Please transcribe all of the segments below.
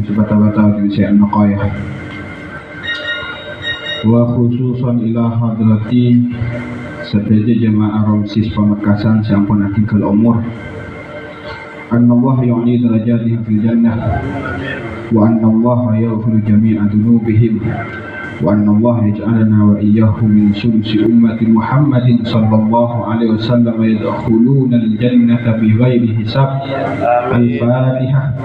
sebata-bata di sa'an naqayah wa khususan ila hadrati sedaja jamaah Ramsis Pamekasan sampun atingkal umur anna Allah yu'li darajatihim fil jannah wa anna Allah yaghfiru jami'a dhunubihim wa anna Allah yaj'alana wa iyyahum min sulusi ummati Muhammadin sallallahu alaihi wasallam yadkhuluna al-jannata bighairi hisab. Al-Fatihah.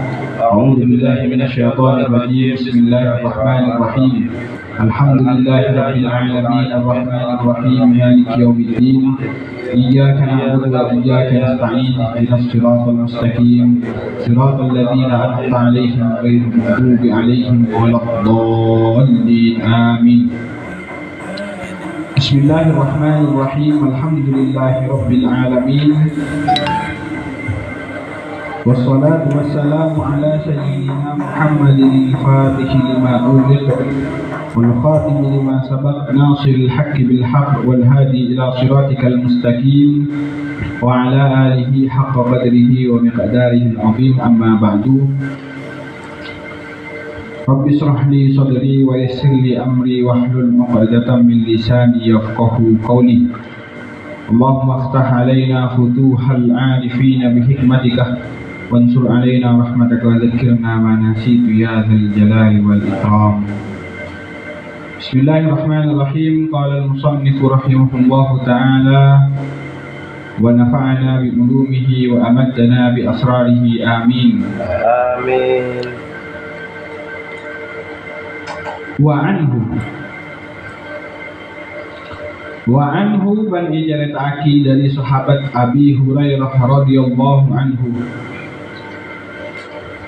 A'udzu billahi minasyaitonir rajim. Bismillahirrahmanirrahim. Alhamdulillahi rabbil alamin arrahmanir rahim maliki yaumiddin. Iyyaka na'budu wa iyyaka nasta'in ihdinas siratal mustaqim siratal ladzina an'amta 'alaihim ghairil maghdubi 'alaihim waladdallin amin. Bismillahirrahmanirrahim. Alhamdulillahi rabbil alamin. Wassalatu wassalamu ala sayyidina Muhammadin al-Fatih lima ughliq والخاتم لما سبق ناصر الحق بالحق والهادي إلى صراطك المستقيم وعلى آله حق قدره ومقداره العظيم. أما بعد رب اشرح لي صدري ويسر لي أمري واحلل عقدة من لساني يفقهوا قولي. اللهم افتح علينا فتوح العارفين بحكمتك وانصر علينا رحمتك وذكرنا ما نسيت يا ذا الجلال والإكرام. Bismillahirrahmanirrahim. Qala al-musannif rahimahullahu ta'ala wa nafa'ana bi ulumihi wa amaddana bi asrarihi amin. Amin. Wa anhu ban ijarataki dari sahabat Abi Hurairah radhiyallahu anhu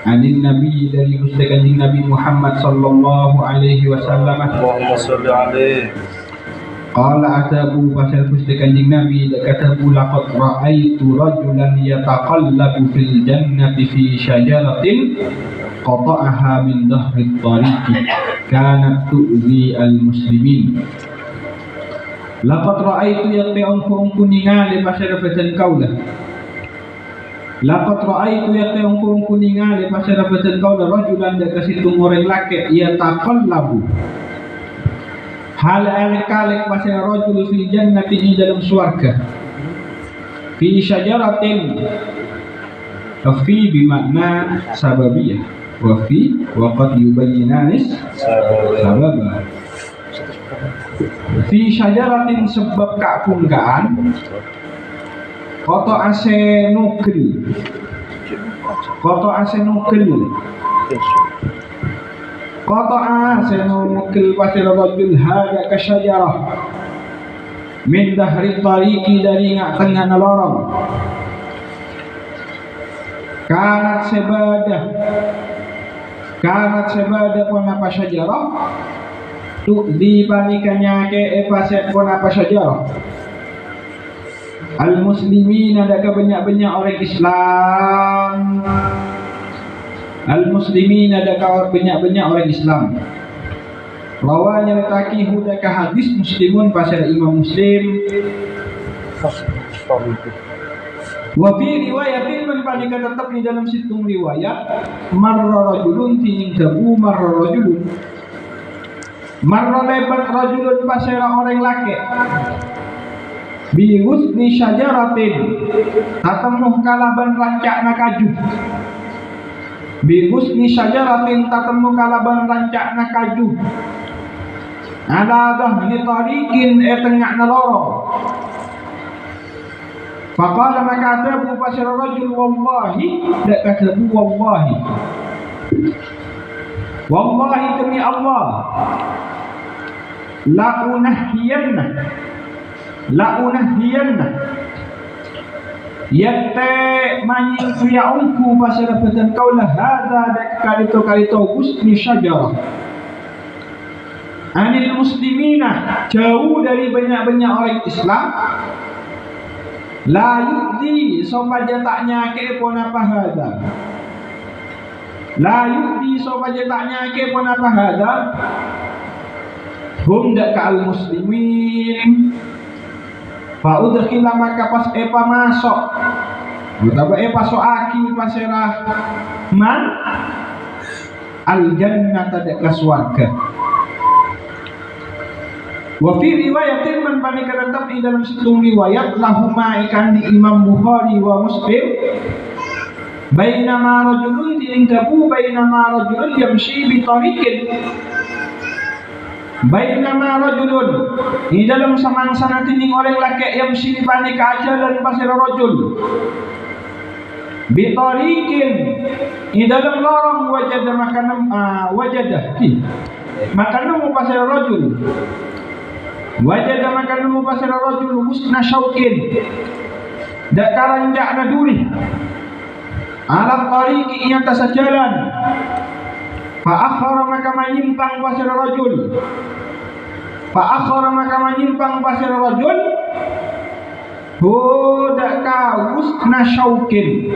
anin Nabi dari Gusti Kanjeng Nabi Muhammad sallallahu alaihi wasallam. Allahumma shalli alaihi. Qala atabu pasal Gusti Kanjeng Nabi katabu laqad ra'aitu rajulan yataqallabu fil jannati fi syajaratin qata'aha min dhahri tariqi kanat tu'zi al muslimin. Laqad ra'aitu yaqta'un kuningali pasal fatan kaulah. Laqad ra'aitu yaqta'un kuningali pasal fatan kaulah rajulan da kasitung orang laki ia taqallabu hal alik-alik pasal rajul fil jannati di dalam surga fi syajaratin fi bimakna sababiyah wa fi waqad yubayyinanis sababa fi syajaratin sebab keapungkaan koto ase nukri koto ase nukil pasir rajul hada kasyajarah min dahri tariqi dari ngak tengah nalorong kanat sebadah pun apa syajarah tu di panikannya ke pasir pun apa syajarah al muslimin ada banyak-banyak orang Islam. Al-muslimin ada banyak-banyak orang Islam. Rawanya letaki hudaka hadis muslimun pasal Imam Muslim. Wa fi riwayatin man palika tetap di dalam situng riwayat marra rajulun tiing gabu marra rajulun marra lebat rajulun pasal orang laki bi husni syajaratin tatemuh kalaban rancak nakaju bi husni syajaratin tatemu kalaban rancak nakaju ala dhahri tariqin tengah nalorong. Faqala maka atabu pasir rajul wallahi dak katabu wallahi demi Allah la unahiyanna yatte manyin kuyaunku pasal petan kaulah hada dak kalito husni syajarah anil muslimina jauh dari banyak-banyak orang Islam la yudi sopa jataknya ke pun apa hada la yudi sopa jataknya ke pun apa hada hum dak al muslimin fa udkhila maka pas epa masuk betapa epa soaki pasirah man al-jannata dek swarga. Wa fi riwayatin man panika tetap di dalam situng riwayat lahuma ikan di Imam Bukhari wa Muslim bainama rajulun diingkabu bainama rajulun yamshi bi tariqin bainama rajulun di dalam samangsana tining orang laki yamshi di panika jalan pasir rajul bi tariqin di dalam lorong wajadah makanan wajadah makanan pasir rajul wajada makan nemu pasal rajul husna syaukin dak karanjak na duri ala tariqi yang tasajalan fa akhara maka menyimpang pasal rajul dak ka husna syaukin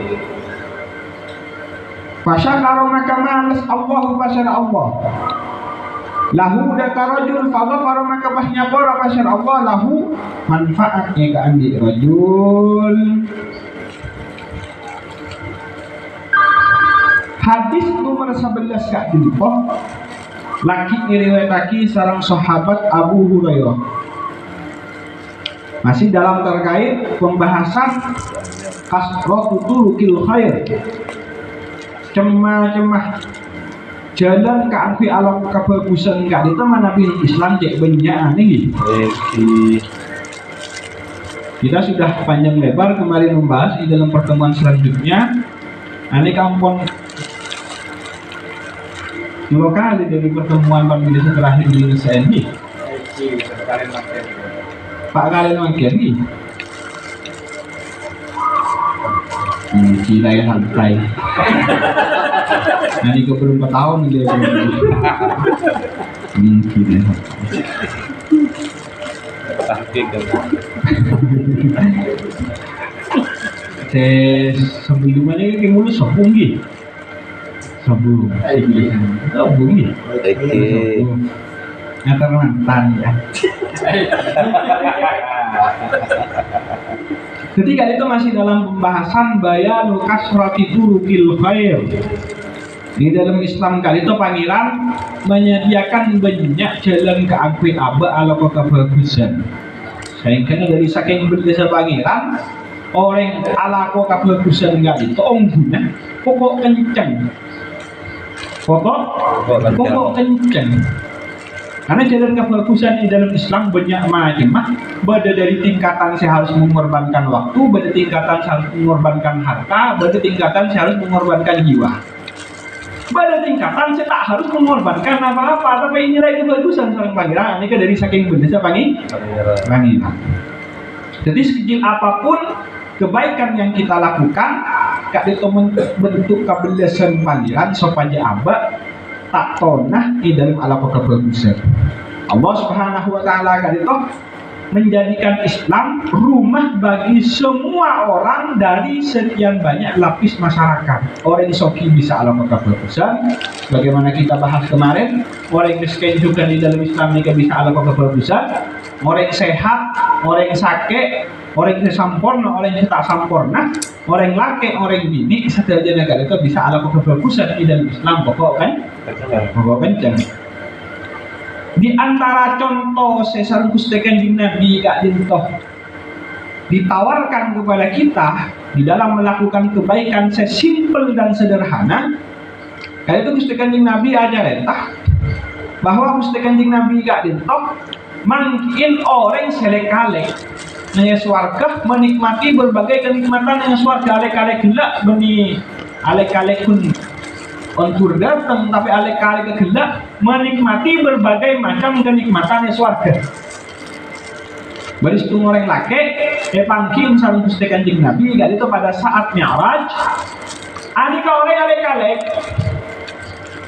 fa syakara maka malas Allah pasal Allah lahu daka rajul faghfara maka pasnya para pasar Allah lahu manfaatnya ke andi rajul. Hadis nomor 11 kak dilipah laki riwayataki sarang sahabat Abu Hurairah masih dalam terkait pembahasan kasratu turukil khair cemah jalan ke ampi alam kebagusan enggak itu mana pilih Islam cek banyak nih. Kita sudah panjang lebar kemarin membahas di dalam pertemuan selanjutnya. Ini kampung dua kali dari pertemuan pemilihan terakhir di Indonesia ini. Pak kalian makin nih. Gila ya santai. Nanti ke belum 4 tahun dia gila. Sebelumnya ini mulu sabung gitu. Sabung gitu. Ngantar mantan ya. Ketika itu masih dalam pembahasan bayanu kasrati turukil khair. Di dalam Islam kali itu pangeran menyediakan banyak jalan ke akui aba ala kota bagusan. Sehingga dari saking berdesa pangeran orang ala kota bagusan enggak itu guna pokok kencang. Pokok kencang. Karena jalan kebagusan di dalam Islam banyak macam. Beda dari tingkatan saya harus mengorbankan waktu, beda tingkatan saya harus mengorbankan harta, beda tingkatan saya harus mengorbankan jiwa. Pada tingkatan saya tak harus mengorbankan apa-apa, tapi nilai kebagusan seorang pangeran ini kan dari saking bendesa pangeran. Jadi sekecil apapun kebaikan yang kita lakukan, kak itu bentuk kebebasan pangeran supaya abad tak tonah di dalam alam kebagusan. Allah Subhanahu Wa Taala kak itu menjadikan Islam rumah bagi semua orang dari sekian banyak lapis masyarakat. Orang soki bisa alam kebagusan, bagaimana kita bahas kemarin. Orang miskin juga di dalam Islam ini bisa alam kebagusan. Orang sehat, orang sakit, orang yang sempurna, orang yang tak sempurna, orang laki, orang bini, setiap negara itu bisa alam kebagusan di dalam Islam. Pokok kencang. Di antara contoh sesar kustekan di Nabi Kak Dintoh ditawarkan kepada kita di dalam melakukan kebaikan sesimpel dan sederhana. Kali itu kustekan di Nabi aja rentah bahwa kustekan di Nabi Kak Dintoh mungkin orang selek-kalek nanya swarga menikmati berbagai kenikmatan yang swarga alek-alek gelak beni alek-alek pun ontur datang tapi alek-alek gelak menikmati berbagai macam kenikmatan yang swarga. Baris orang laki pangkim saling kustekan jeng Nabi kali itu pada saat Mi'raj adika orang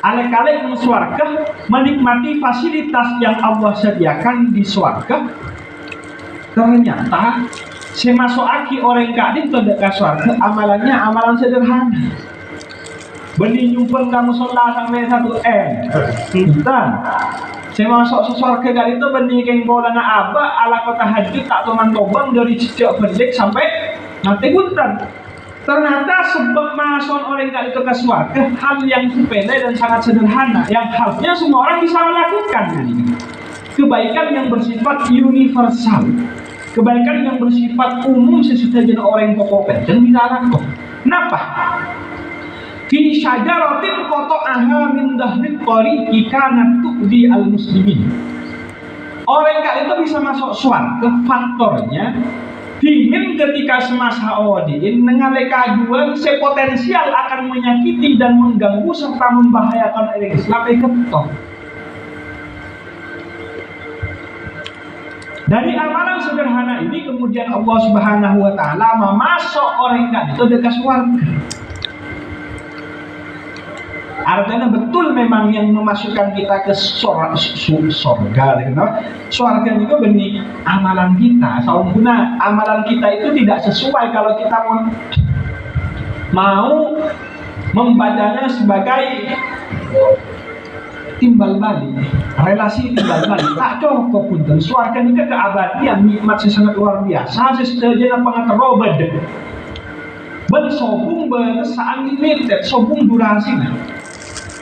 alek-alek di swarga menikmati fasilitas yang Allah sediakan di swarga. Ternyata semasuk aki orang kadin tidak ke swarga amalannya amalan sederhana. Benih nyumpel kamu sholat sampai 1 M. Bukan. Saya masuk surga kali itu benih keng bola na aba ala kota haji tak teman tobang dari sejak berdik sampai nanti buntan. Ternyata sebab masuk orang kali itu ke surga hal yang sepele dan sangat sederhana yang harusnya semua orang bisa melakukan. Kebaikan yang bersifat universal, kebaikan yang bersifat umum sesuatu orang pokok dan bisa lakukan. Kenapa? Fi syajaratin qata'aha min dhahri tariqi kanat tu'di al-muslimin. Orang kali itu bisa masuk surga faktornya dingin ketika semasa awadiin mengaleka jual sepotensial akan menyakiti dan mengganggu serta membahayakan orang Islam ketok. Dari amalan sederhana ini kemudian Allah Subhanahu wa taala memasuk orang itu dekat surga. Artinya betul memang yang memasukkan kita ke surga, surga itu benih amalan kita. Saudara, amalan kita itu tidak sesuai kalau kita mau membacanya sebagai timbal balik, relasi timbal balik. Tak cukup pun dan surga ini keabadian nikmat sangat luar biasa. Sesuatu pengaterobad, bersobung unlimited, sobung durasinya.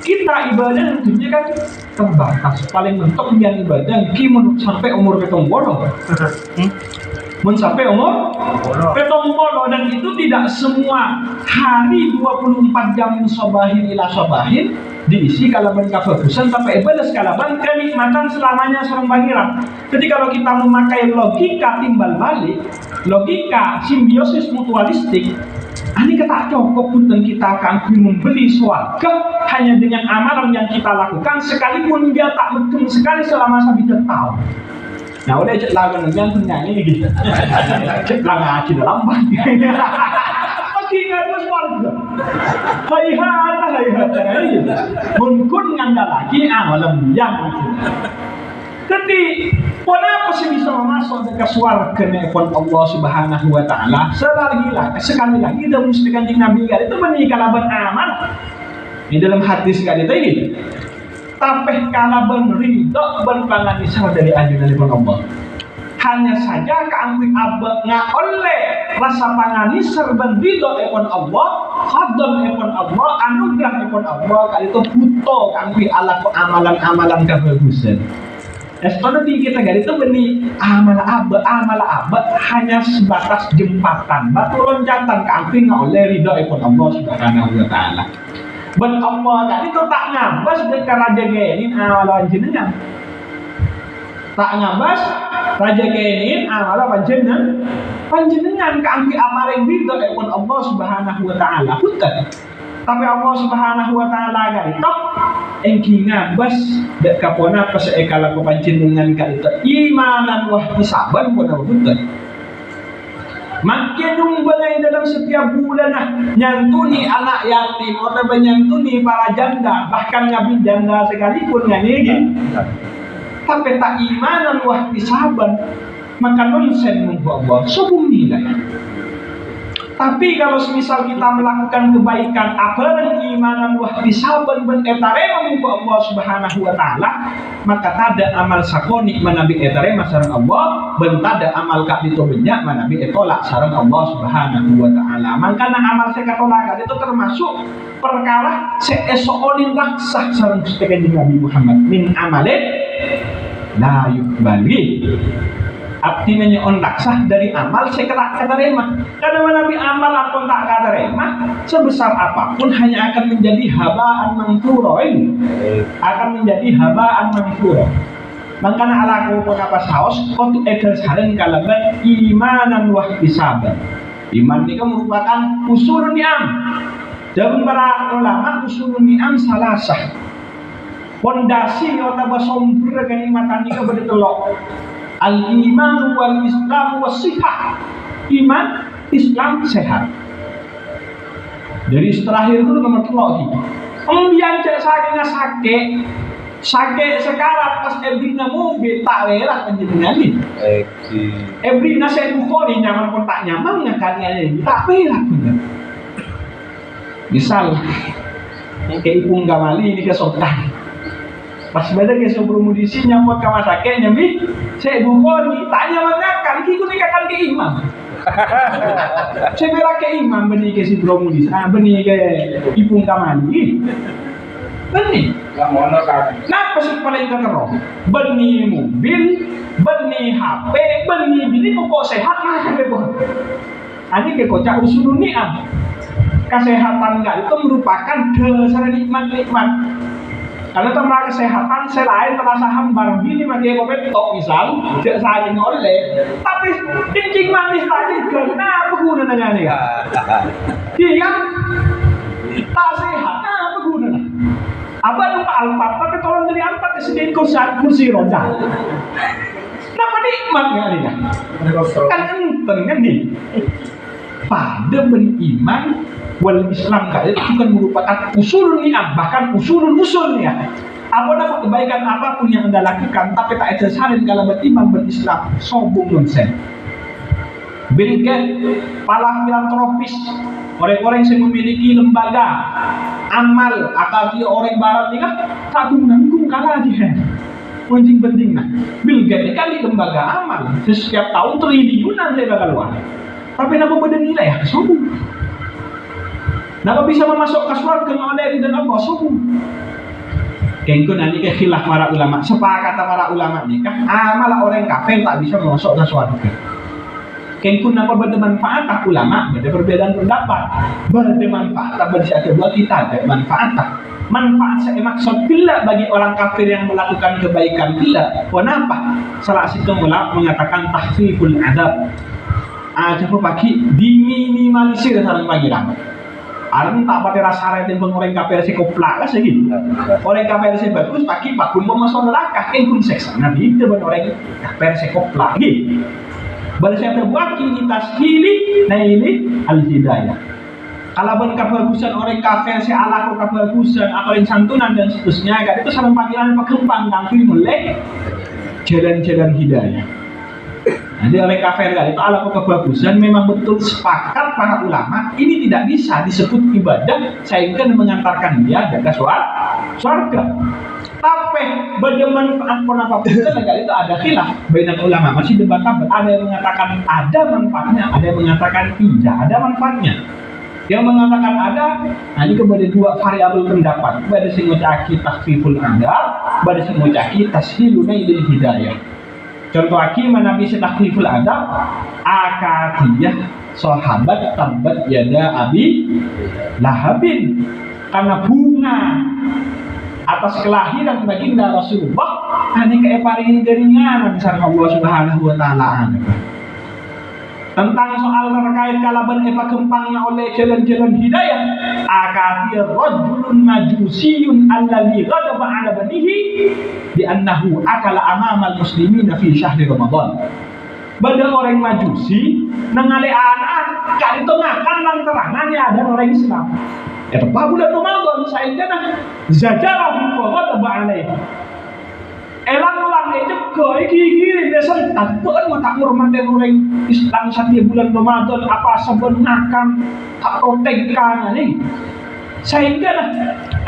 Kita ibadah tentunya kan terbatas. Paling mentok yang ibadah kimun sampai umur petong bodoh. Mencapai umur petong bodoh, dan itu tidak semua hari 24 jam sobahin ila sobahin diisi kalaban kefokusan tapi ibadah kalaban kenikmatan selamanya serang bangiran. Jadi kalau kita memakai logika timbal balik, logika simbiosis mutualistik, ini tak cukup pun kita akan membeli surga hanya dengan amalan yang kita lakukan sekalipun dia tak betul sekali selama 1 tahun. Nah udah cek lagu yang penyanyi gitu, cek lagu dalam banyak. Pasti ingat surga. Hai gitu. Mungkin nganda lagi amalan yang itu. Jadi kenapa sih bisa masuk ke surga nepon Allah Subhanahu wa taala? Sekali lagi dalam mesti kanjeng Nabi itu benih kalaban aman. Di dalam hadis kali itu tapeh kalaban ridho ban panganisar dari ajunan Allah. Hanya saja keangkui abad oleh rasa panganisar ban ridho epon Allah, khadam epon Allah, anugerah epon Allah kali itu butuh keangkui ala amalan-amalan kebagusan. Nanti kita gari itu benih amal abad hanya sebatas jembatan, batu loncatan keangkui oleh ridho epon Allah Subhanahu wa taala. Ben Allah tadi itu tak ngabas dekat raja genin amalan jenengan. Tak ngabas raja genin amalan panjenengan keangki amaring ridho epon Allah Subhanahu wa taala. Bukan. Tapi Allah Subhanahu wa taala gari tok engki ngabas dek kapona pas ekala ko panjenengan kali itu imanan wah hisaban pun bukan. Makin numbalai dalam setiap bulan nyantuni anak yatim atau menyantuni para janda, bahkan nabi janda sekalipun ngani tapi tak imanan wah hisaban, maka nonsen membuat sobung nilai. Tapi kalau semisal kita melakukan kebaikan apa imanan wah hisaban ben etare membuat Allah Subhanahu wa taala, maka tada amal sakoni manabi etare sareng Allah, ben tada amal kak itu banyak manabi etolak sareng Allah Subhanahu wa taala. Mangkana amal sekatolak itu termasuk perkara seesoolin raksah sareng kanjeng Nabi Muhammad min amalin la yuqbali. Artinya on raksah dari amal sekerak katarema. Karena Nabi amal apa tak katarema sebesar apapun hanya akan menjadi habaan manthura, akan menjadi habaan manthura. Mangkana alaku pun apa saos untuk edel saren kalaban imanan wah hisaban. Iman ini merupakan usul ni'am. Dan para ulama usul ni'am salasah. Pondasi atau sumber kenikmatan ini kepada telok. Al-iman wal islam was sihah. Iman, Islam, sehat. Dari terakhir itu nomor 3. Kemudian cek sakit sekarang pas ebrina mobil tak lelah penjenengan ini. Ebrina saya Bukhari nyaman pun tak nyaman ngakanya ini tak lelah bener. Misal kayak Ipung Gamali ini kesokan. Pas beda ke sebelum mudisi nyambut ke masaknya nyambi saya Bukhari tanya mengakan kiku nikakan ke imam Saya bela ke imam benih ke si Bromulis, benih ke Ipung Kamani. Benih. Kenapa sih paling kekerok? Benih mobil, benih HP, benih bini kok sehat lah bebo. Ini ke kocak usul ni'am. Kesehatan enggak itu merupakan dasar nikmat-nikmat. Karena tanpa kesehatan selain terasa hambar gini mati kopetok misal tidak saling oleh tapi kencing manis tadi kenapa gunanya nih ya iya tak sehat apa gunanya apa lupa alpat tapi tolong dari alpat sedikit kursi roda kenapa nikmatnya nih kan enten kan nih pada beriman wal Islam itu kan merupakan usul ni'am bahkan usul ya. Apa kebaikan apapun yang Anda lakukan tapi tak ada salin kalau beriman berislam sombong nonsen. Bill Gates, pala filantropis, orang-orang yang memiliki lembaga amal atau dia orang barat ni kan tak nanggung kalah dia. Penting nah. Bill Gates kan di lembaga amal setiap tahun triliunan saya bakal keluar. Tapi kenapa beda nilai ya? Sombong. Kenapa bisa memasukkan surga oleh dan Allah subuh? Kengko nanti ke khilaf para ulama. Sepakat para ulama ni kan amal orang kafir tak bisa memasukkan surga. Kengko napa bermanfaat tak ulama? Ada perbedaan pendapat. Bermanfaat tak berarti ada dua kita ada manfaat tak. Manfaat saya maksud bila bagi orang kafir yang melakukan kebaikan bila. Kenapa? Salah satu ulama mengatakan tahfiful adab. Ada pagi diminimalisir sarang pangeran. Artinya tak pakai rasa rete orang kafir si koplak lah sih. Orang kafir si bagus pagi pun mau masuk neraka pun seksa. Nabi itu orang kafir si koplak gitu. Baru saya terbuat kita hili, nah ini al hidayah. Kalau pun kebagusan orang kafir si Allah kok kebagusan atau yang santunan dan seterusnya, itu salam panggilan berkembang nanti mulai jalan-jalan hidayah. Jadi oleh kafir itu ala kebagusan memang betul sepakat para ulama ini tidak bisa disebut ibadah sehingga mengantarkan dia ke surga. Tapi bermanfaat pun apapun itu ada khilaf banyak ulama masih debatable. Ada yang mengatakan ada manfaatnya, ada yang mengatakan tidak ada manfaatnya. Yang mengatakan ada, ini kepada dua variabel pendapat. Ada yang mengatakan takhfiful adab, ada yang mengatakan tashiluna ilal hidayah. Contoh mana bisa takliful adab akadiyah sahabat tabat yada abi lahabin karena bunga atas kelahiran baginda Rasulullah ini keeparing keringanan sareng Allah Subhanahu wa taala. Tentang soal terkait kalaban epa kempangnya oleh jalan-jalan hidayah akadir rajulun majusiyun alladhi ghadaba ala banihi di annahu akala amamal muslimina fi syahri Ramadan. Bada orang majusi nangale anak kali itu makan lantaranannya ada orang Islam. Ya tepat bulan Ramadan saya kena zajarah wa ghadaba alaihi. Elang-elang itu gigi biasa takkan mata hormatin orang Islam setiap bulan Ramadan apa sebenarkan tak protekkan ini sehingga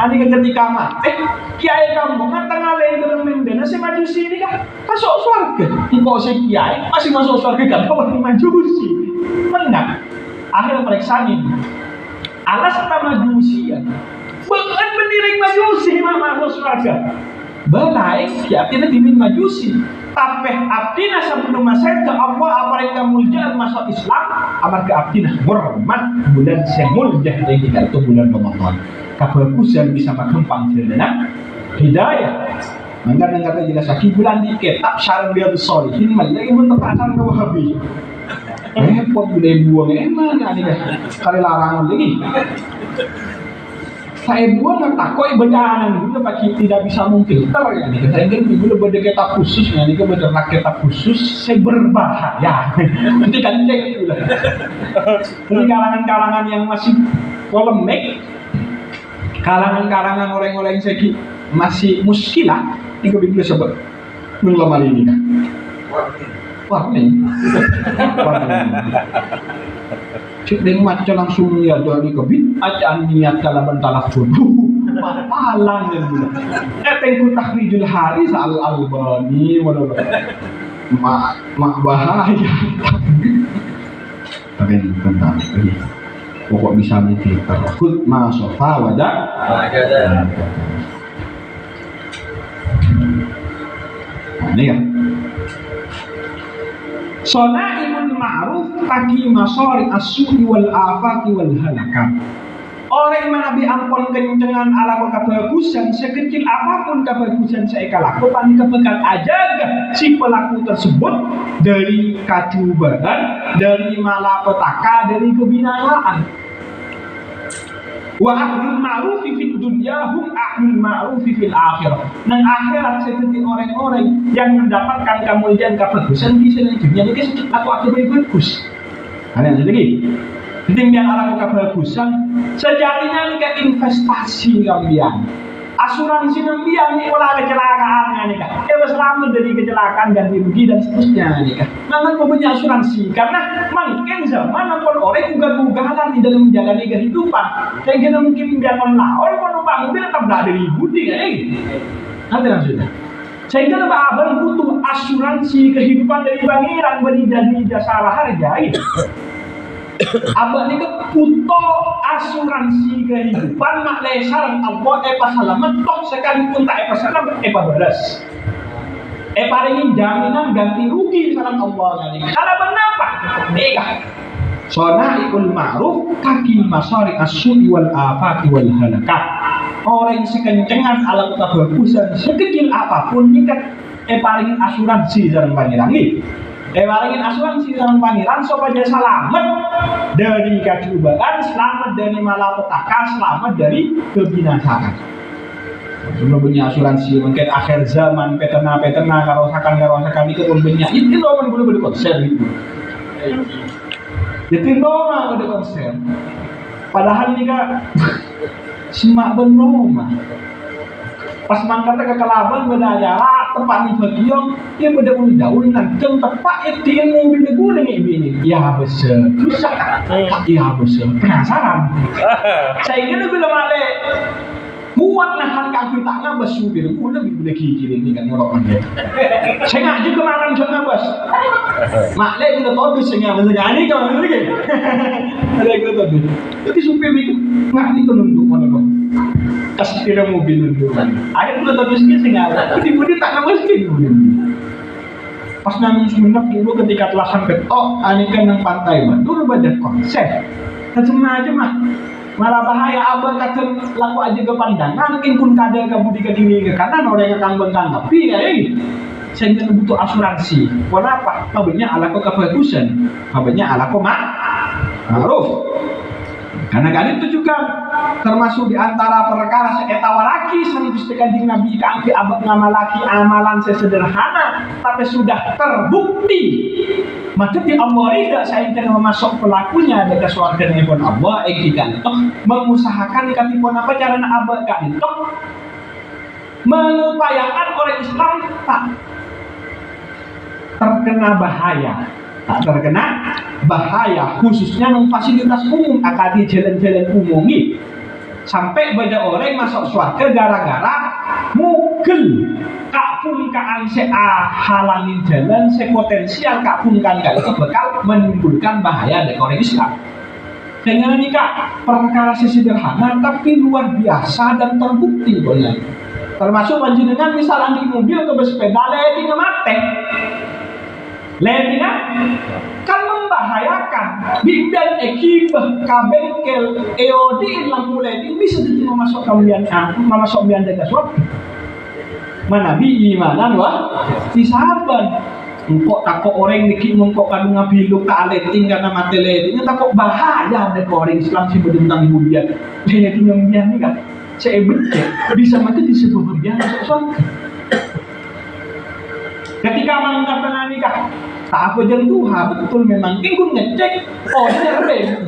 ini ketika mati kiai kamu ngatang alai dalam mendana si majusi ini kan masuk surga kok si kiai masih masuk surga kan kau majusi menang akhir periksa ini alas tak majusi ya bukan berdiri majusi mama masuk surga balai kiatina dimin majusi tapi abdina sebelum masuk ke Allah apa yang mulia masuk Islam amar ke abdina hormat bulan semuljah yang kita itu bulan Ramadan kebagusan bisa berkembang jalan hidayah maka kata jelas lagi bulan di kitab syarah dia besolihin lagi pun terpasang ke Wahabi repot boleh buang mana nih kali larangan lagi saya buat takoi bedanan dulu bagi tidak bisa memfilter ya nih saya kan dulu beda kitab khusus ya nih beda kitab khusus saya berbahaya nanti kan cek dulu ini kalangan-kalangan yang masih polemik kalangan-kalangan orang-orang yang segi masih muskilah ini kebetulan sebab mengelamar ini kan warning cik dengan macam langsung niat dari kebit acaan niat kalaban talafun palang dan bulan tengku tahrijul hari soal albani mak bahaya Tapi tentang ini pokok bisa mesti terhut masofa wadah. Ini ya. Sonaimul ma'ruf taki masori as-su'i wal afati wal halakat. Orang yang Nabi ampun kencengan ala kebagusan sekecil apapun kebagusan saya lakukan kebekal aja si pelaku tersebut dari kecubaan, dari malapetaka, dari kebinasaan. Wa ahlul ma'rufi fid dunya hum ahlul ma'rufi fil akhirah. Nang akhirat seperti orang-orang yang mendapatkan kemuliaan kebagusan di sini dunia ini sedikit atau bagus. Kalian lagi. Tinggal ala kebagusan sejatinya ini kayak investasi kalian. Asuransi kalian ini olah kecelakaan nih kan. Selamat dari kecelakaan ganti rugi dan seterusnya nih kan. Nangan punya asuransi karena mungkin zaman pun orang ugal-ugalan di dalam menjalani kehidupan. Sehingga mungkin dia lawan penumpang mobil tetap berada di budi kan. Nanti maksudnya. Sehingga Pak Abang butuh asuransi kehidupan dari pangeran beri jadi jasa harga. Abang ini butuh asuransi kehidupan mak lesaran Allah selamat toh sekalipun tak selamat balas. Paling jaminan ganti rugi salam Allah ini. Kalau kenapa? Eka. Sonaikul ma'ruf kaki masari as-su'i wal afati wal halakat. Orang yang sekencengan ala kebagusan sekecil apapun ini kan paling asuransi dalam pangeran ini. Walangin asuransi dalam pangeran supaya selamat dari kecubaan, selamat dari malapetaka, selamat dari kebinasaan. Sebelum punya asuransi mungkin akhir zaman petena karosakan itu pun banyak. Itu orang boleh berkonser itu. Jadi Roma ada konser. Padahal ini kan semak ben Roma. Pas mangkatnya ke Kalaban beda jarak tempat di bagian dia beda daun nanceng tepat itu mobil guling ini ya besar susah ya besar penasaran saya kira bila male muat nahan kaki tangan besu biru lebih boleh kiri ini kan ngorok dia saya ngaji kemarin jangan bos male kita tahu saya menjadi kau lagi ada kita tahu jadi supir itu ngerti penunduk mana dong kasih kira mobil dulu. Akhirnya udah tahu sih sengaja. Tiba-tiba tak nama sih mobil. Pas nang semenap dulu ketika telah sampai ane kan nang pantai mah. Dulu badan konsep. Macam-macam mah. Malah bahaya abang kata laku aja ke pandangan. Mungkin pun kadang kabudi ke kiri ke kanan orang yang kambang tapi ya sehingga butuh asuransi. Kenapa? Kabelnya ala kok kebagusan. Kabelnya ala kok ma'ruf. Karena kan itu juga termasuk di antara perkara seetawaraki sanipus tekanjing Nabi kangke abad ngamalaki amalan sesederhana tapi sudah terbukti maka di Allah tidak saya ingin memasuk pelakunya dari surga dengan Allah ikan mengusahakan katipun apa cara abad kan itu mengupayakan orang Islam tak terkena bahaya khususnya dalam fasilitas umum akadi jalan-jalan umum ini sampai banyak orang masuk surga gara-gara mungkin kapun kaan halangin jalan sepotensial kapun kan itu bakal menimbulkan bahaya dari orang Islam. Dengan ini kak perkara sederhana tapi luar biasa dan terbukti boleh termasuk panjenengan misalnya di mobil ke bersepeda tinggal mati lainnya kan membahayakan bidan ekibah kabengkel EOD lampu LED bisa jadi memasuk kalian memasuk kalian dari suatu mana bi imanan wah disaban engkau takut orang dikit engkau kandung ngabilu ke aleting karena mati LED ini takut bahaya dari orang Islam sih berdentang budian jadi nyembian nih kan saya betul bisa mati di sebuah budian suatu ketika mengatakan nikah tak apa jentuhan betul memang ingin ngecek dia rem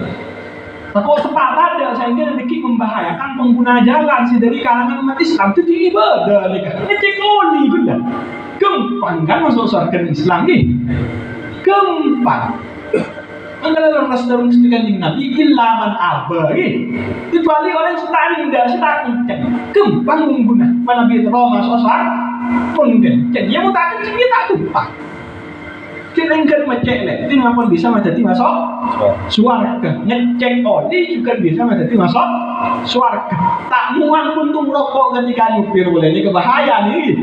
kalau sempat ada saya ingin sedikit membahayakan pengguna jalan sih dari kalangan umat Islam itu ibadah nikah ngecek oli benar gempang kan masuk surga Islam nih gempang Anggalan orang dalam istiqan Nabi ilaman abari kecuali orang setani tidak gempang mengguna mana biar masuk surga pun kan jadi yang mau tak dia tak tumpah Kita kan ngecek letting apa bisa menjadi masuk suarga, ngecek oli juga bisa menjadi masuk suarga. Tak muang puntung rokok ketika nyupir boleh, ini kebahaya nih.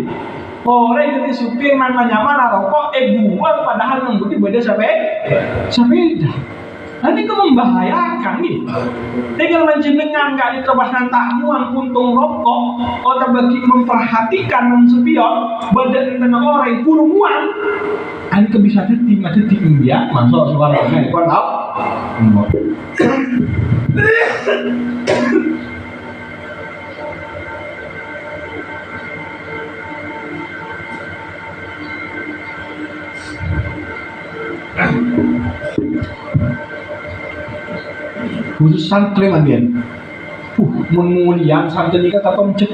Orang jadi supir mana rokok, buang padahal ngemudi beda sepeda. Nanti itu membahayakan nih. Tinggal menjenengan nggak diterbaskan tak muang puntung rokok, atau bagi memperhatikan mensupion badan tengah orang puluh muang. Ini bisa jadi ya masuk suaranya kau tahu? Khusus santri mandian. Mulian santri ini kata pencet.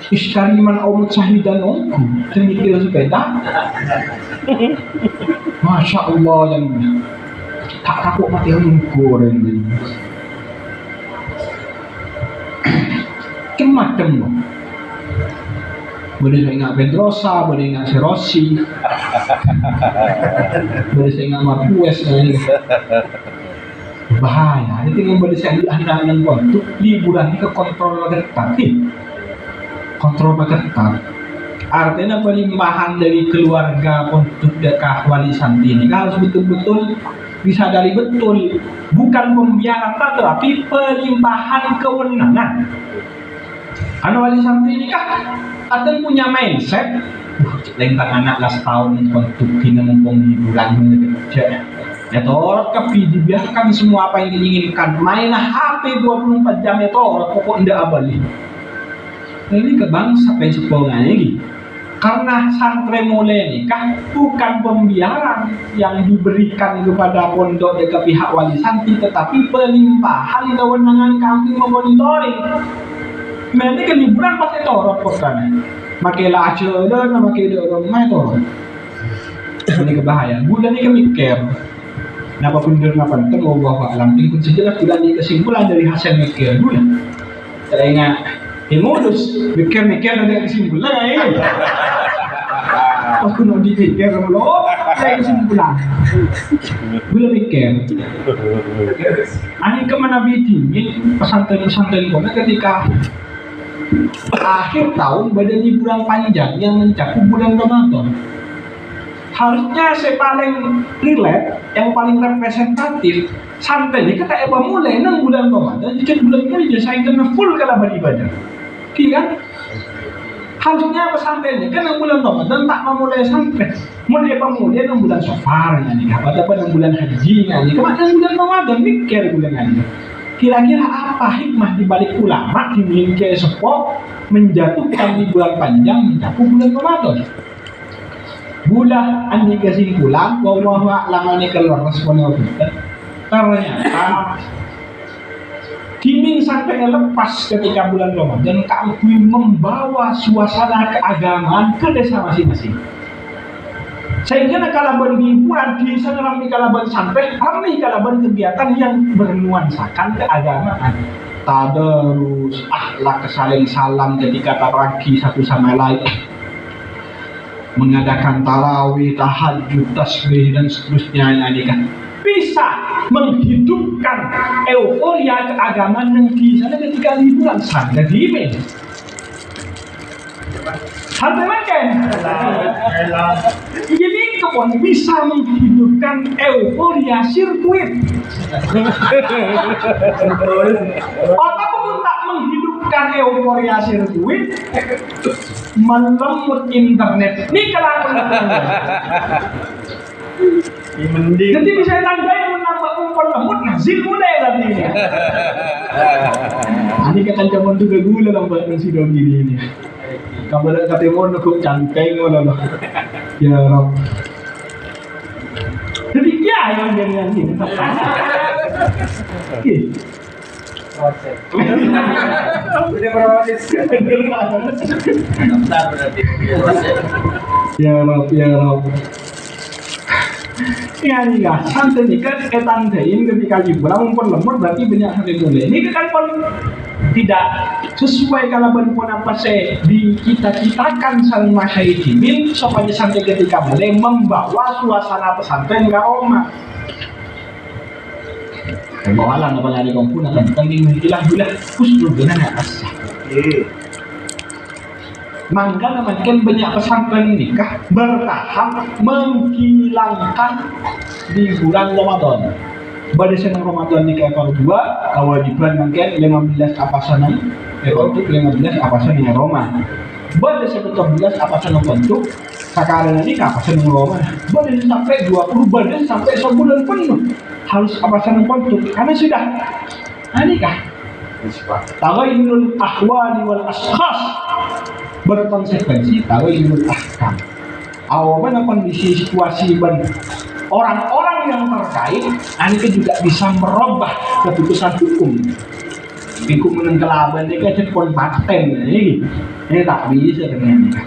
Iskariman awal sahidan aku termitir sepeda. Masya Allah yang tak takut mati yang goreng ini. Macam loh. Boleh saya ingat Pedrosa, boleh ingat Serosi, boleh saya ingat Marquez. Bahaya. Ini tinggal boleh saya anak-anak untuk liburan ini ke kontrol ketat nih. Kontrol ketat. Artinya pelimpahan dari keluarga untuk dekat wali santri ini harus betul-betul disadari betul, bukan pembiaran tapi pelimpahan kewenangan. Karena wali santri ini ada punya mindset, lempar anak las tahun untuk kena mumpung hiburan kerja. Ya toh, tapi dibiarkan semua apa yang diinginkan. Mainlah HP 24 jam ya toh, pokok ndak abali. Ini ke bangsa sampai sepolnya lagi. Karena santri mulai ini bukan pembiaran yang diberikan kepada pondok dari pihak wali santri, tetapi pelimpahan kewenangan kami memonitoring. Nanti kan liburan pasti torot kan. Makilah aja dan makilah rumah torot. Ini kebahayaan. Bulan ini mikir. Napa pundur napa penting bahwa alam tingkun sejelas bulan ini kesimpulan dari hasil mikir bulan. Teringat. Modus mikir-mikir ada kesimpulan aku mau dipikir lo saya kesimpulan belum mikir ini kemana bikin pesantren-pesantren kona ketika akhir tahun badan liburan panjang yang mencakup bulan Ramadan. Harusnya saya paling relate, yang paling representatif santai kata Eba mulai 6 bulan Ramadan, jadi bulan ini saya kena full kalau beribadah. Kan? Harusnya pesantrennya kan 6 bulan Ramadan tak memulai santri. Mulai pemulai 6 bulan Safar nih, apa 6 bulan haji nih. Kemana 6 bulan Ramadan mikir bulan ini. Kira-kira apa hikmah dibalik ulama dimiliki sepok menjatuhkan liburan panjang mencakup bulan Ramadan? Bulan andi kesimpulan wallahu a'lam ini keluar responnya kita. Ternyata Dimin sampai lepas ketika bulan Ramadan kami membawa suasana keagamaan ke desa masing-masing. Sehingga kalaban hiburan di sana ramai kalaban sampai ramai kalaban kegiatan yang bernuansakan keagamaan. Tadarus, akhlak saling salam ketika tarawih satu sama lain. Mengadakan tarawih, tahajud, tasbih dan seterusnya ini kan bisa menghidupkan euforia keagamaan yang di sana ketika liburan sampai dimin. Sampai makan. Jadi kebun bisa menghidupkan euforia sirkuit. Ataupun tak menghidupkan euforia sirkuit, melemut internet. Ini kenapa? Jadi bisa tandai menambah umpan lemut, nazil mulai tadi ini. Ini kan zaman juga gula lambat nasi dong ini. Kabar kata mau nak cangkeng mana lah. Ya Rob. Jadi ya yang dengan ini. Oke. Udah berapa Ya Rob, ya Rob. Ini ya, santai kan etan tein ketika liburan pun lemot berarti banyak sampai mulai. Ini kan pun Tidak sesuai kalau berpun apa saya di kita-kitakan sang masyaikimin supaya sampai ketika boleh membawa suasana pesantren ke Roma. Bawalah apa lari kompun akan tanding ilah bilah kusnul dengan asah. Mangga namakan banyak pesantren nikah bertahap menghilangkan di bulan Ramadan. Pada senang Ramadan nikah kedua kewajiban mungkin 15 apa sanang untuk 15 apa sanang Roma. Pada 17 apa sanang untuk sekarang nikah apa sanang Roma. Pada sampai 20 pada sampai sebulan penuh harus apa sanang untuk karena sudah nikah. Tawainul ahwali wal ashkhas berkonsekuensi tawainul ahkam. Awalan kondisi situasi orang-orang yang terkait, ini juga bisa merubah keputusan hukum. Hukum menengkelaban ini kan pun paten ini tak bisa dengan ini.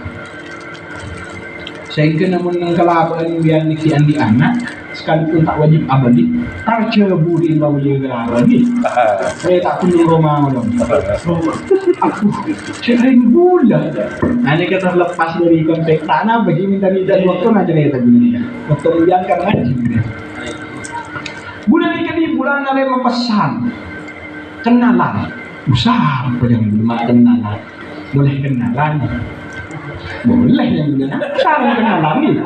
Sehingga namun menengkelaban biar nikian di anak sekalipun tak wajib abadi terceburin bawah gelaban ni. Saya tak punya rumah dong. Aku sering bulan. Ini kita lepas dari konteks tanah bagi minta-minta waktu aja kita gini. Waktu menjalankan ngaji. Bulan ini bulan ada memesan kenalan. Usaha apa yang belum kenalan? Boleh kenalan. Boleh yang belum kenalan ni.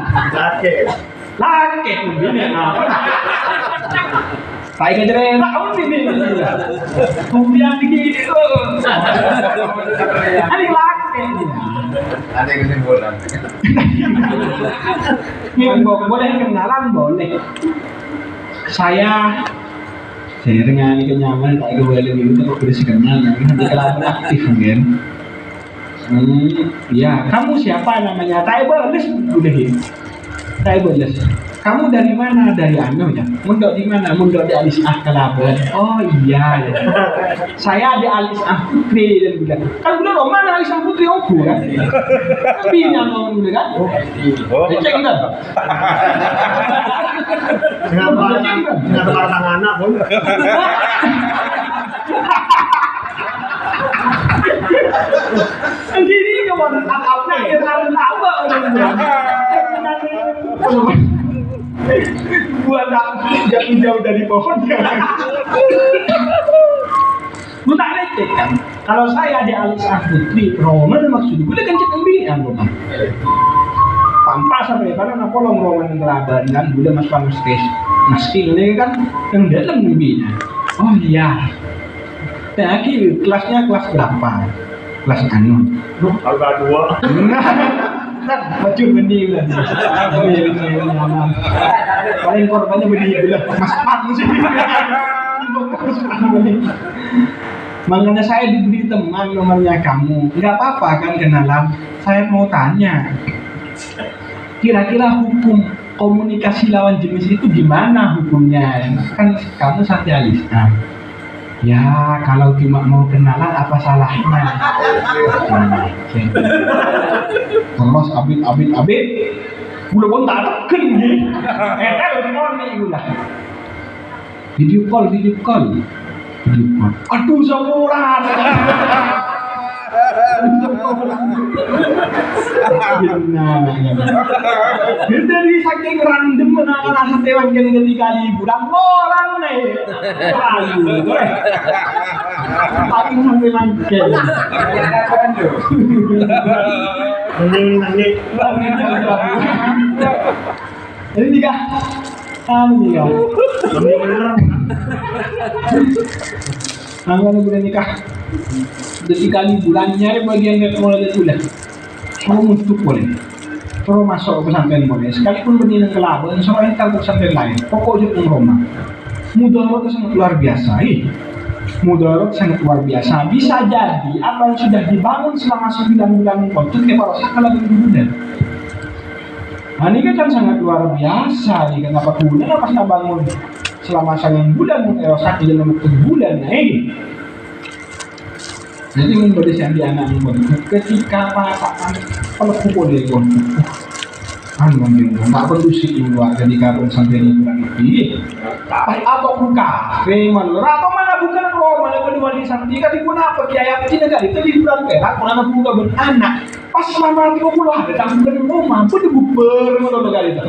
Laki begini apa? Saya kejar tahun ini. Kemudian begini. Ini laki. Ada kesimpulan. Boleh kenalan boleh. Saya dengan kenyaman tak boleh itu kok boleh kenal nanti kalau aktif kan. Ya, kamu siapa namanya? Saya boleh boleh. Saya boleh. Kamu dari mana? Dari anu ya. Mundok di mana? Mundok di Alis Kalaban. Oh iya. Ya. Saya di Alis Putri dan bilang. Kan bilang oh mana Alis Putri aku kan? Tapi nama bilang kan? Oh. Cek enggak? Kenapa orang anak pun? Jadi kemana? Apa yang apa buat jauh dari pohon gue tak lecet kan kalau saya di Alis Putri Roman maksud gue kan cek ambil Roman tanpa sampai karena polong Roman yang kelaban kan gue mas panas meski ini kan yang dalam lebihnya oh iya nah akhir kelasnya kelas berapa kelas anu Alga 2 baju benih lah, paling korbannya benih bilang mas sih. Makanya saya diberi teman nomornya kamu, nggak apa-apa kan kenalan. Saya mau tanya, kira-kira hukum komunikasi lawan jenis itu gimana hukumnya? Kan kamu sosialis. Nah, ya kalau cuma mau kenalan apa salahnya? Terus abit, udah pun tak teken nih. Telepon nih udah. Video call. Aduh samuran. Dari saking random menangan hati wangen ketika liburan orang nih. Paling sampai mangkel. Nangis. Ini nikah. Nikah. Anggaran bulan nikah. Ketika liburannya bagian dari mulai bulan. Semua untuk boleh. Kalau masuk pesantren boleh. Sekalipun benih kelaban, soalnya kalau pesantren lain. Pokoknya pun Roma. Mudarat sangat luar biasa. Mudarat sangat luar biasa. Bisa jadi apa yang sudah dibangun selama 9 bulan untuk proses kalau bulan. Nah ini kan sangat luar biasa. Nih kenapa bulan apa sudah bangun selama 9 bulan erosak dalam 1 bulan. Nah ini. Nanti memberi di anak ketika pasangan pelaku boleh pun mungkin tak perlu sih keluarga di karun sampai liburan itu apa buka kafe atau mana bukan Roma pada wali sakti kan ibu apa kiai apa cina kali itu di bulan perak mana buka beranak pas selama 30 hari tak bukan rumah pun dibuber mana kali itu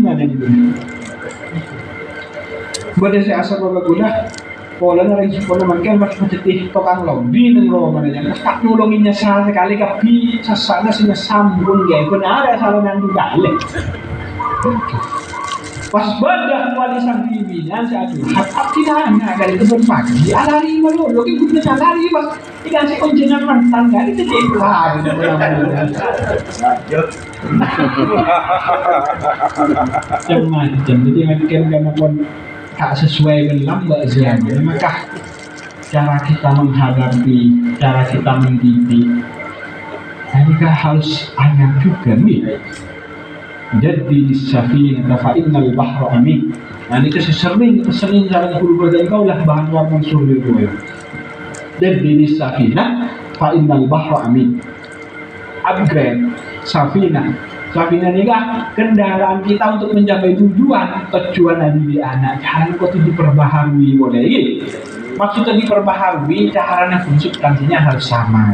ada gitu pada saya asal bapak guna pola na rin pola man kan mas putih tokang lobby ng Roma na yan tak nulungin niya sa sekali kapi sa sana sinasambung gaya kung ada salah nang dugali pas badak wali sang pimpinan sa atin at tinana gali itu berpagi alari malo lagi guna sa alari mas ikan si konjenan mantan gali itu deklar macam-macam jadi makin gana pun tak sesuai dengan lambak zaman maka cara kita menghadapi cara kita mendidik ini harus ayat juga nih jadi safinah fa innal bahra amin nah ini sering cara guru dan kau lah bahan warna sulit gue jadi safinah fa innal bahra amin upgrade safinah ini kan kendaraan kita untuk mencapai tujuan di anak jangan kok diperbaharui boleh maksudnya diperbaharui caranya substansinya harus sama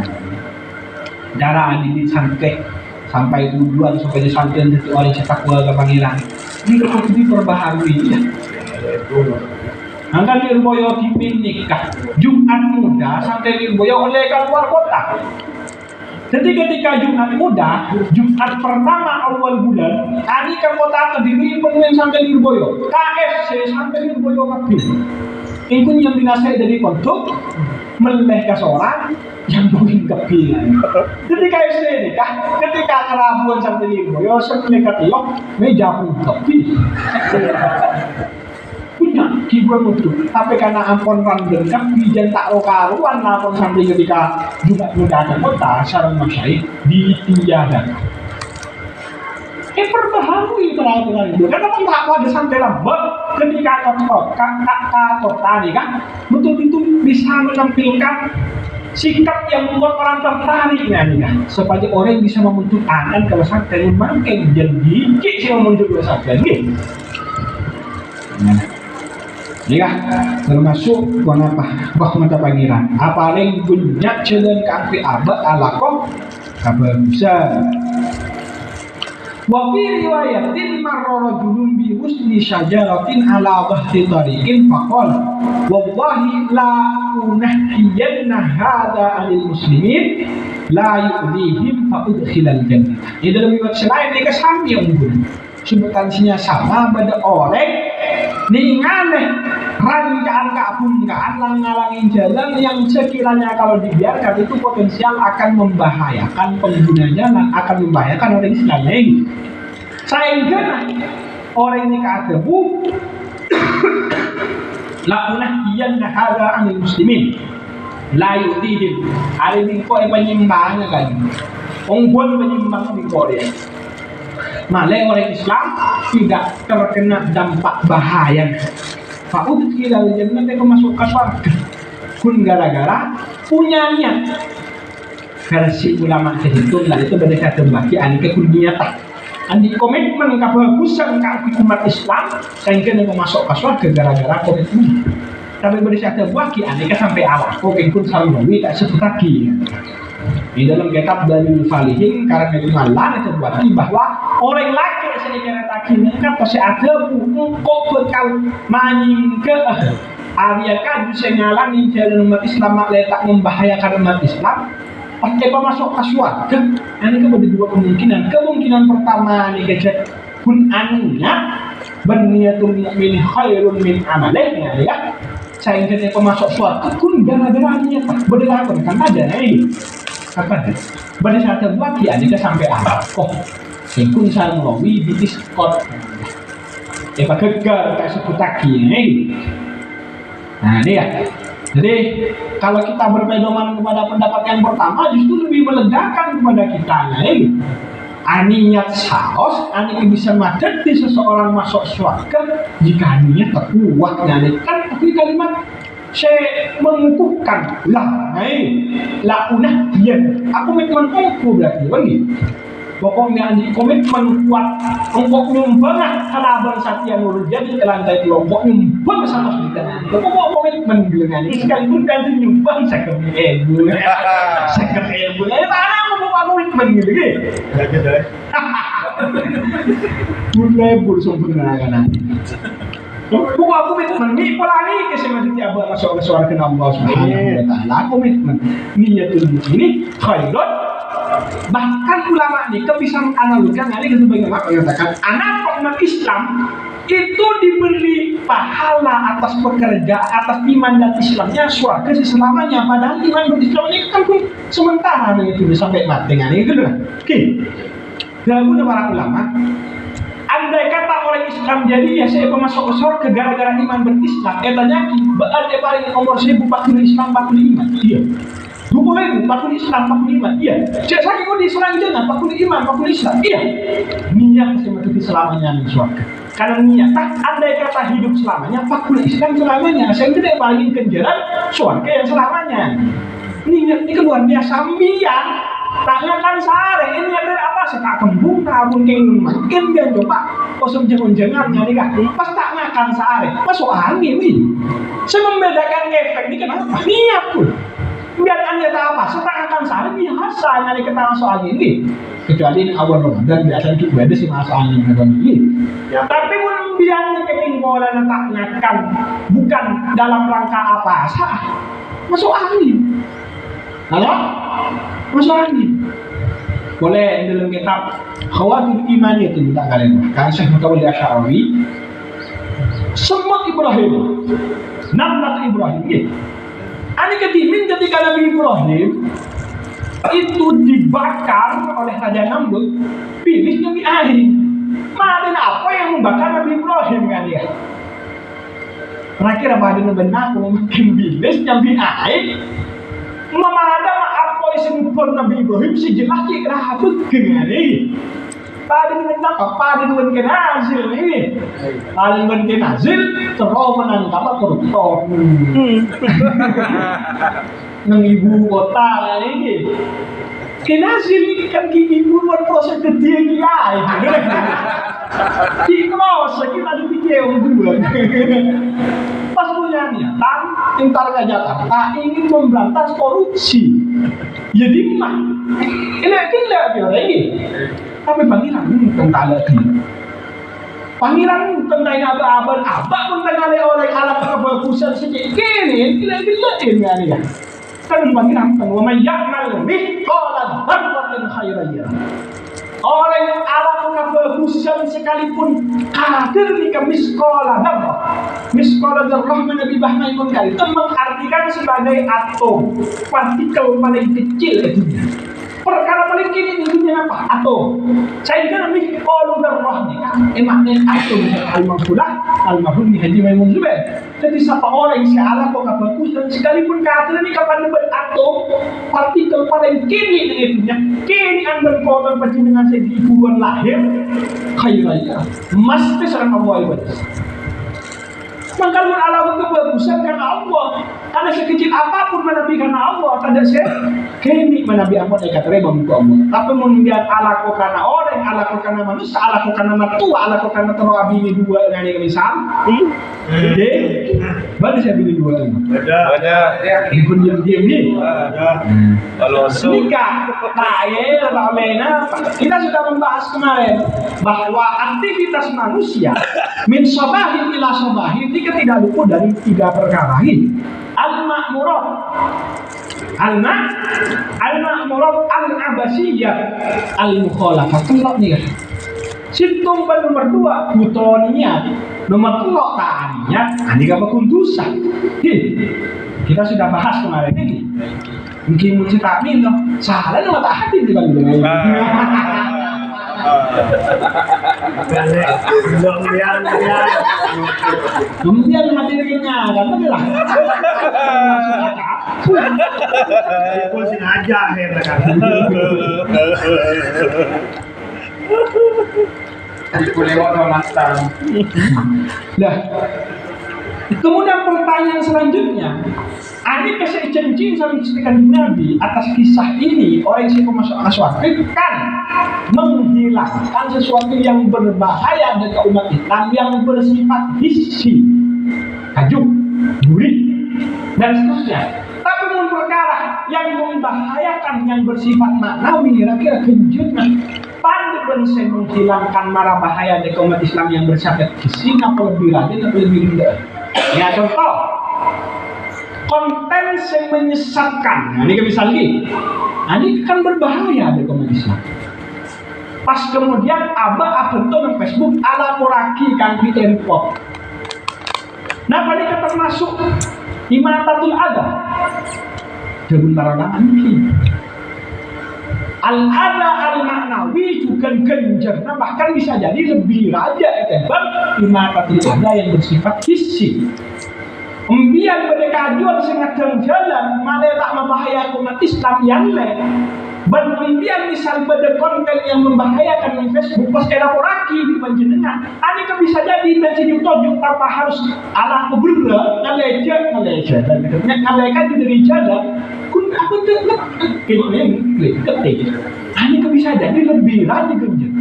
cara didik sampai tujuan sampai disampaikan dari orang cetak keluarga panggilan ini kok diperbaharui ya angka Lirboyo kipin nikah Jumat muda sampai Lirboyo oleh keluar kota. Jadi ketika Jumat muda, Jumat pertama awal bulan, hari ke kota Kediri penuhin sampai Lirboyo, KFC sampai Lirboyo Kapil. Ingkun yang dinasai dari kontuk, meleleh ke seorang, yang mungkin kepilan. Jadi KFC ini, ketika kerabuan sampai Lirboyo, sampai Ketiok, meja pun kepil. Punya kibuan mutu tapi karena ampun random kan bijan tak rokaruan lapon sampai ketika Jumat muda ke kota sarang masyai ditiadakan perbaharui peraturan itu karena memang tak ada sampai lambat ketika kota ini kan betul-betul bisa menampilkan sikap yang membuat orang tertarik kan supaya orang bisa memunculkan kalau sampai makin jadi sih memunculkan sampai gitu ya termasuk apa mata pangeran apa yang punya jalan kaki abad alakoh kabarusan wa fi riwayatin marra rajulun bi husni syajaratin ala bahri tariqin faqala wallahi la unahhiyanna hadha anil muslimin la yu'dihim fa udkhilal jannah ini dalam riwayat selain ini kesami yang unggul substansinya sama pada orang ninganeh rancangan keabungkaan ngalangin jalan yang sekiranya kalau dibiarkan itu potensial akan membahayakan pengguna jalan akan membahayakan orang Islam ini sehingga orang ini katabu lakunah iyan nahara anil muslimin layu tidin hari ini kok penyimbangnya kan ongguan penyimbang di Korea malah orang Islam tidak terkena dampak bahaya. Faud kira jannah mereka masuk ke surga. Kun gara-gara punya niat. Versi ulama terhitung lah itu mereka terbagi anike kun niat. Andi komitmen kebagusan kaki umat Islam sehingga mereka masuk ke surga gara-gara komitmen. Tapi mereka terbagi anike sampai Allah. Kok kun selalu tak sebut lagi. Di dalam kitab Dalil Falihin karena itu malah terbukti bahwa orang laki secara takinan kan pasti ada kok bekal maning ke area kan bisa ngalami jalan umat Islam letak membahayakan umat Islam pakai masuk ke surga ini kan ada dua kemungkinan pertama nih kecek pun anunya berniatul mukmin khairun min amalnya ya sehingga dia masuk surga pun gara-gara niat berdasarkan kan ada ini apa nih? Pada saat terbuat ya ini sampai apa? Kok? Ingkun sarang lowi di Discord. Pakai gegar kayak seputaki ini. Nah ini ya. Jadi kalau kita berpedoman kepada pendapat yang pertama justru lebih melegakan kepada kita ini. Aninya saos, ani bisa madati seseorang masuk surga jika aninya terkuat nyali kan tapi kalimat saya mengukuhkan lah, la unah dia. Aku memang aku berarti lagi. Pokoknya ini komitmen kuat untuk nyumbang halaban Satya Nurul jadi ke lantai kelompok nyumbang sama kita. Pokok komitmen bilang ini sekalipun kan nyumbang second ilmu. Mana mau komitmen gitu gitu. Lebur sempurna kan. Bukan komitmen ni pola ni kesemati tiap masuk ke surga Allah Subhanahu wa taala. Komitmen niatul ini khairun. Bahkan ulama ni bisa menganalogikan ini sebagai apa mengatakan anak umat Islam itu diberi pahala atas pekerja atas iman dan Islamnya surga selamanya. Padahal iman dan Islam ini kan pun sementara itu sampai mati kan itu kan. Oke. Dalam para ulama andai kata orang Islam jadi ya saya masuk ke surga gara-gara iman berislam katanya berarti paling umur 1040 Islam 40 iman iya 20.000 40 Islam 40 iman iya cek saya kok diserang jangan 40 iman 40 Islam iya niat seperti selamanya di surga karena niat andai kata hidup selamanya 40 Islam selamanya saya tidak paling kenjaran surga yang selamanya niat ini luar biasa mian tak ngakan sehari ini ada apa sekak kembung mungkin makin dia coba kosong jangan jadi kan pas tak ngakan sehari masuk angin nih saya membedakan efek ini kenapa niat pun biar anda tak apa setak ngakan sehari biasa nyari ketawa soal ini kecuali ini awal Ramadan biasa itu beda sih masuk angin ini ya, tapi pun biarnya ketinggalan tak ngakan bukan dalam rangka apa sah masuk angin halo masuk angin boleh dalam kitab Khawatir Iman itu minta kalian kan Syekh Mutawalli Asy'ari semut Ibrahim namlat Ibrahim ya. Ani ketimin ketika Nabi Ibrahim itu dibakar oleh Raja Namrud pilih Nabi Ahi mana apa yang membakar Nabi Ibrahim kan ya terakhir apa ada benar mungkin bilis Nabi Ahi memada apa yang Nabi Ibrahim si jelas kira apa gengari pada dengan apa dengan kenazil ini pada dengan kenazil terus menangkap koruptor nang ibu kota ini kenazil ini kan ibu buat proses ketiga di kelas kita dipikir dua pas punya niatan Intarga Jakarta ingin memberantas korupsi ya dimana ini ini tapi pangeran tentang lagi pangeran tentang abad pun tentang oleh alat kebagusan sejak kini gila ini ya kan pangeran tentang memayakna lebih kalau berbuat khairnya oleh alat kebagusan sekalipun kadir di miskola darah Nabi Bahmai pun kali itu mengartikan sebagai atom partikel paling kecil itu perkara paling kini intinya apa? Atom. Saya kira lebih kalau darah ni emaknya atom al-mahfud ni Haji Maimun Zubair. Jadi siapa orang yang salah kok bagus dan sekalipun kata ni kapan atom partikel paling kini intinya kini anda kotor dengan segi ibuan lahir khairnya mesti serang Allah ibadah. Maka ala kebagusan karena Allah karena sekecil apapun menabi karena Allah tidak saya kini menabi Allah dekat reba untuk Allah tapi mengiat ala ko karena orang ala ko karena manusia ala ko karena matua ala ko karena terlalu abini dua yang misal jadi baru saya pilih dua ini ada ikut diam ni kalau nikah kita sudah membahas kemarin bahwa aktivitas manusia min sabahin ila sabahin tidak luput dari tiga perkara ini al-ma'murat al-abasiyah al-mukhalafah telok nih kan situng nomor 2 butoniyat nomor telok ta'aniyat ini gak berkuntusan kita sudah bahas kemarin ini mungkin tak minum salah nama tak hati di balik kemudian materinya kan lah Ikut sengaja akhirnya kan Aku lewat sama Mastan. Dah Kemudian pertanyaan selanjutnya, ada kasih janji sama istrikan Nabi atas kisah ini orang yang masuk aswad kan menghilangkan sesuatu yang berbahaya dekat umat Islam yang bersifat hissi, kajuk, gurih, dan seterusnya. Tapi menurut perkara yang membahayakan yang bersifat maknawi, kira-kira kejutnya pandai bersih menghilangkan marah bahaya dekat umat Islam yang bersifat hissi, apa lebih rajin atau lebih rendah. Ya contoh, konten yang menyesatkan. Nah, ini misal lagi. Nah, ini kan berbahaya di umat Islam. Pas kemudian apa tuh di Facebook ala poraki kan di import. Nah, pada kata termasuk imatatul ada. Sebentar lagi. Al-ada al-maknawi juga genjer. Nah, bahkan bisa jadi lebih raja etebang imatatul ada yang bersifat hissi. Umbian pada kajuan sangat jalan, mana tak membahayakan umat Islam yang lain. Umbian misal pada konten yang membahayakan di Facebook, pas elaborasi di panjenengan, ini kan bisa jadi menjadi tujuh tanpa harus ala keberat, ngaleja, dan ngalekan dari jalan. Kun aku tuh ketik. Ini kan bisa jadi lebih lagi genjer.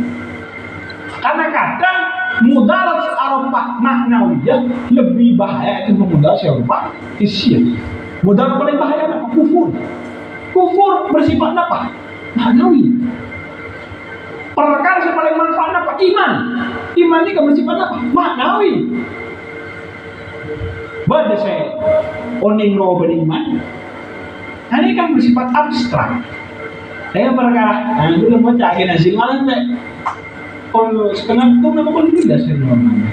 Karena kadang mudarat arafah maknawiyah lebih bahaya itu mudarat arafah hissi. Mudarat paling bahaya apa? Kufur. Kufur bersifat apa? Maknawi. Perkara yang paling manfaat apa? Iman. Iman ini bersifat apa? Maknawi. Bada saya oning roh beriman. Ini kan bersifat abstrak. Saya perkara, nah itu mau cari nasi malam deh. Kalau setengah itu memang kalau tidak sebenarnya.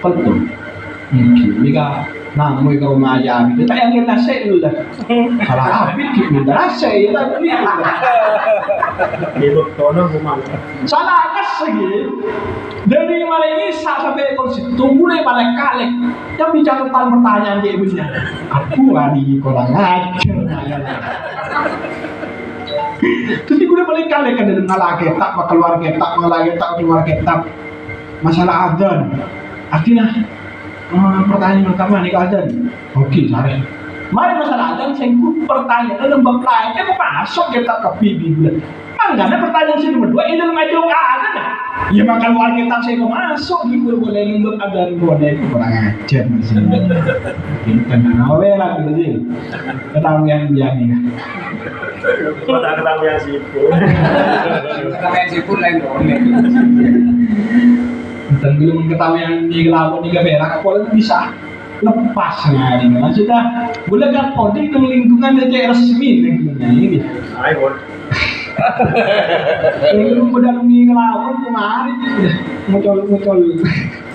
Betul. Jika namu ke rumah aja, itu tak yang kita say dulu dah. Salah habis kita rasa ya tapi Itu tono rumah. salah kas lagi. Dari mulai Isa sampai kursi tunggu deh balik kali. Yang bicara tentang pertanyaan dia ibunya. Aku hari kurang ajar. Terus gue udah balik kali kan dalam ngalah kitab, keluar kitab, ngalah kitab, keluar kitab. Masalah adzan. Artinya pertanyaan pertama nih adzan. Oke, cari. Mari masalah adzan saya pertanyaan dalam bab lain. Mau masuk kitab ke Biblia. Enggak ada pertanyaan sih nomor 2 ini dalam ajang ada nah. Ya maka keluar kitab saya mau masuk gitu boleh nunduk adzan boleh kurang ajar masih. Ini kan nawe lah gitu. Ketahuan yang jadi. Ketahuan sipur. Ketahuan sipur lain dong. Dan belum mengetahui yang di gelapun di berak, kalau bisa lepas nah ini. Maksudnya, boleh kan coding ke lingkungan saja resmi lingkungannya ini. Ayo. Yang udah di gelapun kemarin muncul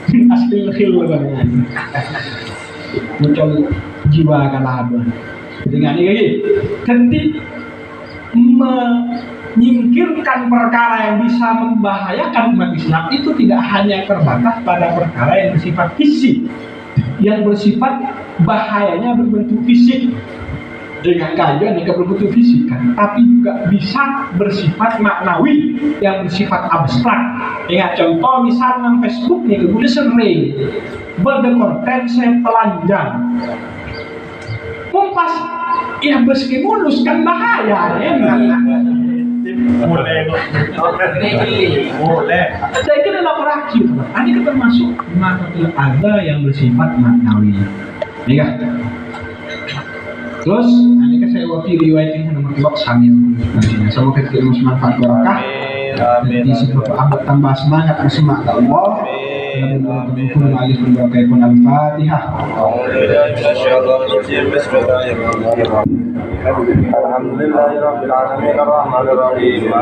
asli khil banget. Muncul jiwa kalabah. Dengan ini ketik menyingkirkan perkara yang bisa membahayakan umat Islam itu tidak hanya terbatas pada perkara yang bersifat fisik, yang bersifat bahayanya berbentuk fisik dengan kajian yang berbentuk fisik kan, tapi juga bisa bersifat maknawi yang bersifat abstrak. Ingat contoh misalnya Facebook nih, kemudian sering berkonten saya telanjang. Pas ya meski mulus kan bahaya ya. Boleh. Saya kira laporasi. Ini kan termasuk maknatul ada yang bersifat maknawi. Nih kan. Terus, ini kan saya wakil riwayatnya nomor 2 sambil. Semoga kita bermanfaat barakah. Di situ abad tambah semangat bersemangat Allah. Al-Fatihah. Alhamdulillahirabbil alamin arrahmanirrahim.